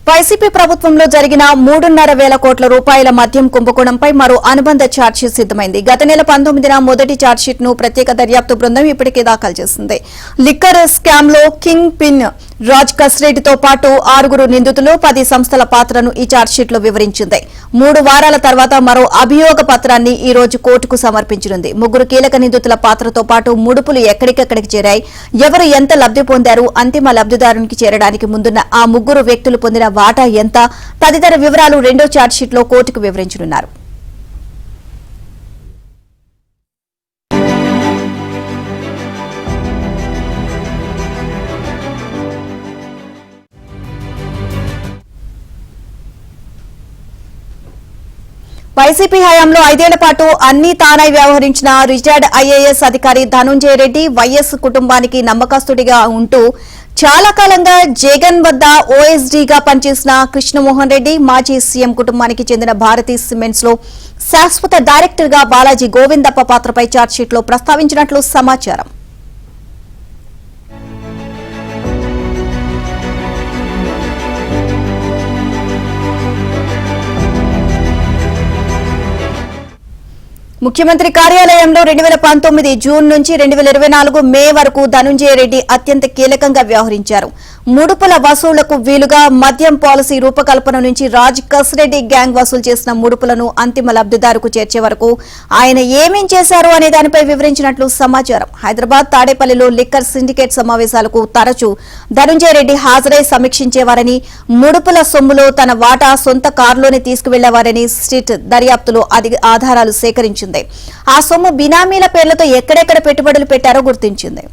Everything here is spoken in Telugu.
వైసీపీ ప్రభుత్వంలో జరిగిన 3.5 కోట్ల రూపాయల మద్యం కుంభకోణంపై మరో అనుబంధ ఛార్జ్షీట్ సిద్దమైంది. గత నెల 19న మొదటి ఛార్జ్షీట్ ను ప్రత్యేక దర్యాప్తు బృందం ఇప్పటికే దాఖలు చేసింది. లిక్కర్ స్కామ్ లో కింగ్ పిన్ రాజ్ కస్రెడ్డితో పాటు 6 నిందితులు 10 సంస్థల పాత్రను ఈ ఛార్జ్షీట్ లో వివరించింది. 3 వారాల తర్వాత మరో అభియోగ పత్రాన్ని ఈ రోజు కోర్టుకు సమర్పించనుంది. 3 కీలక నిందితుల పాత్రతో పాటు ముడుపులు ఎక్కడికెక్కడికి చేరాయి, ఎవరు ఎంత లబ్ధి పొందారు, అంతిమ లబ్ధిదారునికి చేరడానికి ముందున్న ఆ 3 వ్యక్తులు పొందిన వాటా ఎంత తదితర వివరాలు రెండో ఛార్జ్షీట్ లో కోర్టుకు వివరించనున్నారు. వైసీపీ హయాంలో 5 ఏళ్ల పాటు అన్ని తానై వ్యవహరించిన రిటైర్డ్ ఐఏఎస్ అధికారి ధనుంజయ రెడ్డి వైఎస్ కుటుంబానికి నమ్మకస్తుడిగా ఉంటూ చాలా కాలంగా జగన్ వద్ద ఓఎస్డీగా పనిచేసిన కృష్ణమోహన్ రెడ్డి, మాజీ సీఎం కుటుంబానికి చెందిన భారతీ సిమెంట్స్ లో శాశ్వత డైరెక్టర్ గా బాలాజీ గోవిందప్ప పాత్రపై ఛార్జ్షీట్ లో ప్రస్తావించినట్లు సమాచారం. ముఖ్యమంత్రి కార్యాలయంలో 2019 జూన్ నుంచి 2024 మే వరకు ధనుంజయ రెడ్డి అత్యంత కీలకంగా వ్యవహరించారు. ముడుపుల వసూళ్లకు వీలుగా మద్యం పాలసీ రూపకల్పన నుంచి రాజ్ కస్రెడ్డి గ్యాంగ్ వసూలు చేసిన ముడుపులను అంతిమ లబ్ధిదారుకు చేర్చే వరకు ఆయన ఏమేం చేశారు అనే దానిపై వివరించినట్లు సమాచారం. హైదరాబాద్ తాడేపల్లిలో లిక్కర్ సిండికేట్ సమావేశాలకు తరచూ ధనుంజయ రెడ్డి హాజరై సమీక్షించేవారని, ముడుపుల సొమ్ములో తన వాటా సొంత కారులోనే తీసుకువెళ్లేవారని స్టేట్ దర్యాప్తులో ఆధారాలు సేకరించింది. ఆ సొమ్ము బినామీల పేర్లతో ఎక్కడెక్కడ పెట్టుబడులు పెట్టారో గుర్తించింది.